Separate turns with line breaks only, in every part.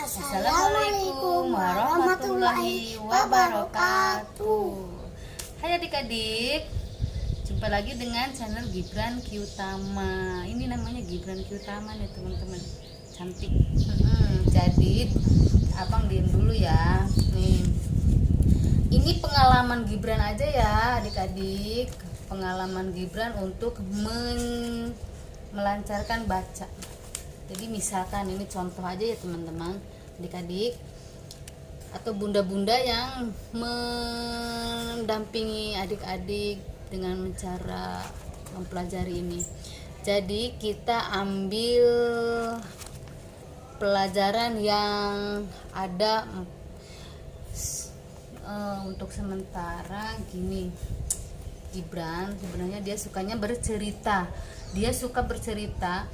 Assalamualaikum warahmatullahi wabarakatuh. Hai adik-adik, jumpa lagi dengan channel Gibran Kyutama. Ini namanya Gibran Kyutama nih teman-teman, cantik. Jadi abang diem dulu ya. Nih, ini pengalaman Gibran aja ya adik-adik. Pengalaman Gibran untuk melancarkan baca. Jadi misalkan ini contoh aja ya teman-teman, adik-adik atau bunda-bunda yang mendampingi adik-adik dengan cara mempelajari ini. Jadi kita ambil pelajaran yang ada untuk sementara gini. Gibran sebenarnya dia sukanya bercerita. Dia suka bercerita.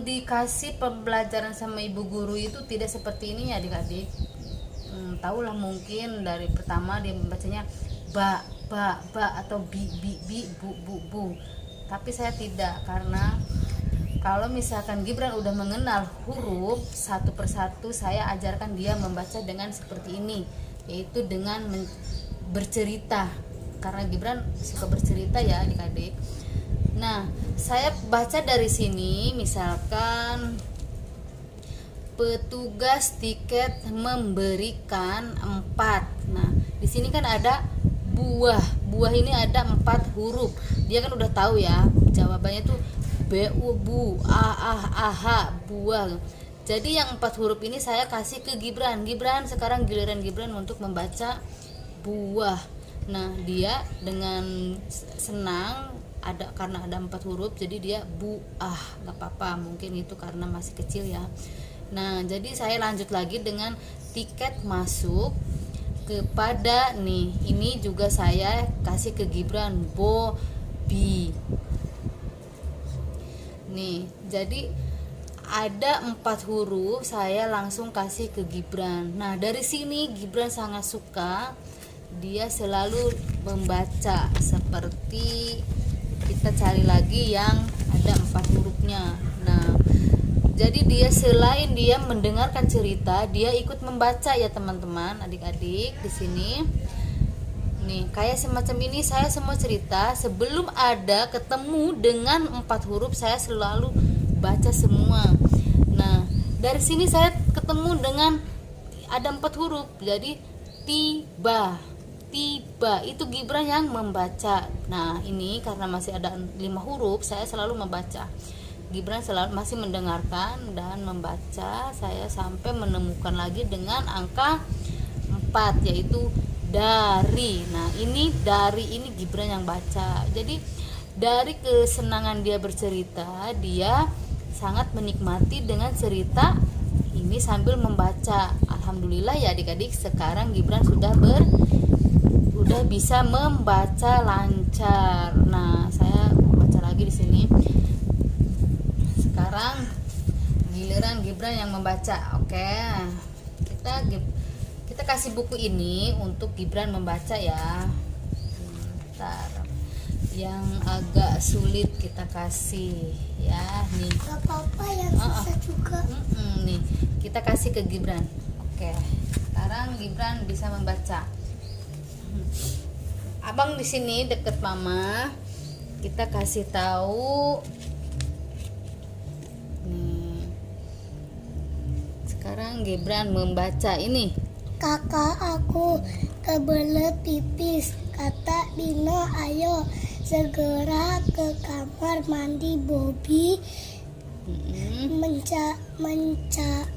Dikasih pembelajaran sama ibu guru itu tidak seperti ini ya adik-adik. Tahulah mungkin dari pertama dia membacanya ba atau bi bu. Tapi saya tidak, karena kalau misalkan Gibran udah mengenal huruf satu persatu, saya ajarkan dia membaca dengan seperti ini, yaitu dengan bercerita, karena Gibran suka bercerita ya adik-adik. Nah, saya baca dari sini, misalkan petugas tiket memberikan 4. Nah, di sini kan ada buah. Buah ini ada 4 huruf. Dia kan udah tahu ya, jawabannya tuh b u bu a buah. Jadi yang 4 huruf ini saya kasih ke Gibran. Gibran, sekarang giliran Gibran untuk membaca buah. Nah, dia dengan senang, karena ada 4 huruf, jadi dia buah, nggak apa-apa, mungkin itu karena masih kecil ya. Nah, jadi saya lanjut lagi dengan tiket masuk kepada nih, ini juga saya kasih ke Gibran Bobi. Nih, jadi ada 4 huruf, saya langsung kasih ke Gibran. Nah, dari sini Gibran sangat suka, dia selalu membaca seperti kita cari lagi yang ada 4 hurufnya. Nah, jadi dia selain dia mendengarkan cerita, dia ikut membaca ya teman-teman, adik-adik di sini. Nih, kayak semacam ini saya semua cerita sebelum ada ketemu dengan 4 huruf, saya selalu baca semua. Nah, dari sini saya ketemu dengan ada 4 huruf, jadi tiba itu Gibran yang membaca. Nah, ini karena masih ada 5 huruf, saya selalu membaca. Gibran selalu masih mendengarkan dan membaca. Saya sampai menemukan lagi dengan angka 4, yaitu dari. Nah, ini dari ini Gibran yang baca. Jadi dari kesenangan dia bercerita, dia sangat menikmati dengan cerita ini sambil membaca. Alhamdulillah ya adik-adik, sekarang Gibran sudah bisa membaca lancar. Nah, saya baca lagi di sini. Sekarang giliran Gibran yang membaca. Oke. Kita kasih buku ini untuk Gibran membaca ya. Bentar. Yang agak sulit kita kasih ya. Nih.
Gak apa-apa, yang susah juga.
Nih, kita kasih ke Gibran. Oke. Sekarang Gibran bisa membaca. Abang di sini deket mama, kita kasih tahu. Nih, sekarang Gibran membaca ini.
Kakak aku kebelet pipis, kata Dino, ayo segera ke kamar mandi. Bobi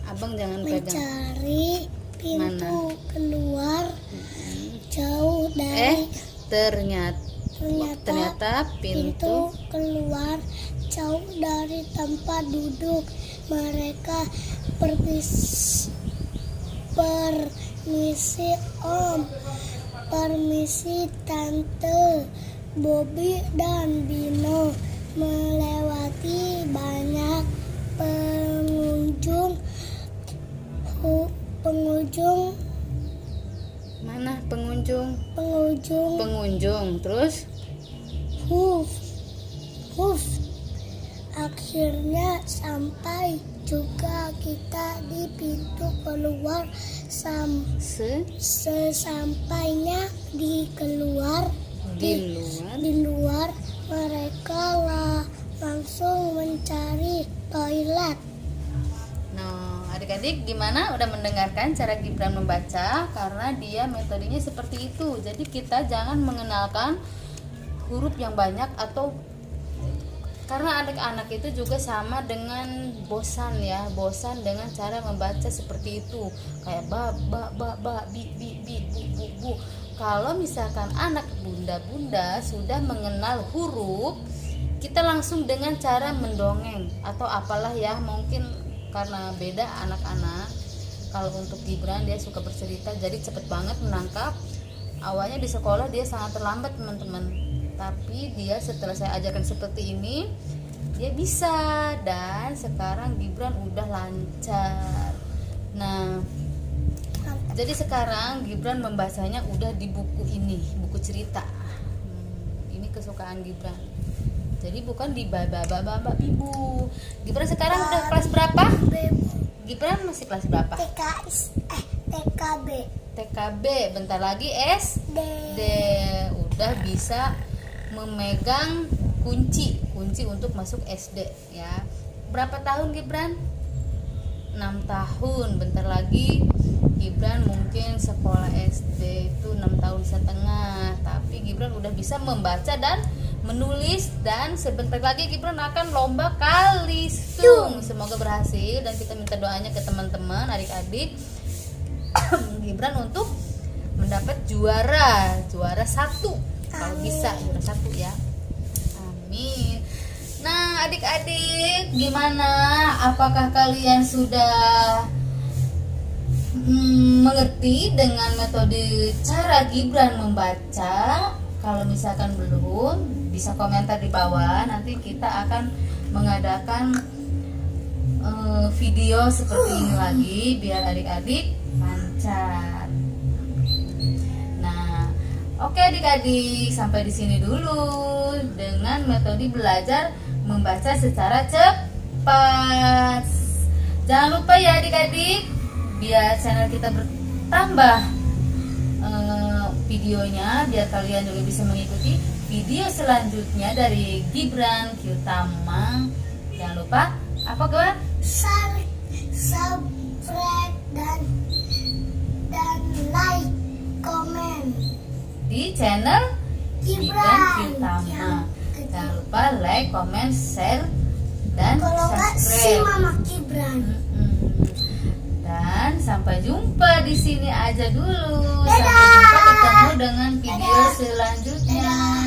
Abang jangan pegang.
mencari pintu keluar jauh dari
ternyata pintu
keluar jauh dari tempat duduk mereka. Permisi om, permisi tante. Bobi dan Bino melewati banyak pengunjung.
Mana pengunjung? Terus
Huf. Akhirnya sampai juga kita di pintu keluar sesampainya di luar mereka langsung mencari toilet.
Nah, adik-adik gimana? Udah mendengarkan cara Gibran membaca? Karena dia metodenya seperti itu. Jadi kita jangan mengenalkan huruf yang banyak, atau karena anak-anak itu juga sama dengan bosan dengan cara membaca seperti itu, kayak ba bi bu. Kalau misalkan anak bunda sudah mengenal huruf, kita langsung dengan cara mendongeng atau apalah ya, mungkin karena beda anak-anak. Kalau untuk Gibran dia suka bercerita, jadi cepet banget menangkap. Awalnya di sekolah dia sangat terlambat teman-teman, tapi dia setelah saya ajarkan seperti ini dia bisa, dan sekarang Gibran udah lancar. Nah, jadi sekarang Gibran membacanya udah di buku ini, buku cerita. Ini kesukaan Gibran. Jadi bukan di baba bibu. Gibran sekarang udah kelas berapa? Gibran masih kelas berapa?
TKB.
TKB, bentar lagi SD. Udah bisa memegang kunci untuk masuk SD ya. Berapa tahun Gibran? 6 tahun. Bentar lagi Gibran mungkin sekolah SD itu 6 tahun setengah. Tapi Gibran udah bisa membaca dan menulis, dan sebentar lagi Gibran akan lomba kalistung. Semoga berhasil, dan kita minta doanya ke teman-teman, adik-adik Gibran untuk mendapat juara 1. Kalau bisa juara 1 ya. Amin. Nah, adik-adik gimana? Apakah kalian sudah mengerti dengan metode cara Gibran membaca? Kalau misalkan belum, bisa komentar di bawah. Nanti kita akan mengadakan video seperti ini lagi biar adik-adik lancar. Nah, oke adik-adik, sampai di sini dulu dengan metode belajar membaca secara cepat. Jangan lupa ya adik-adik, biar channel kita bertambah videonya, biar kalian juga bisa mengikuti video selanjutnya dari Gibran Kyutama. Jangan lupa apa kawan?
Subscribe dan like, komen
di channel Gibran Kyutama.
Ya.
Jangan lupa like, comment, share, dan
Kalau nggak si
subscribe.
Mama Gibran.
Dan sampai jumpa di sini aja dulu.
Dadah.
Sampai jumpa, ketemu dengan video
Dadah.
selanjutnya.
Dadah.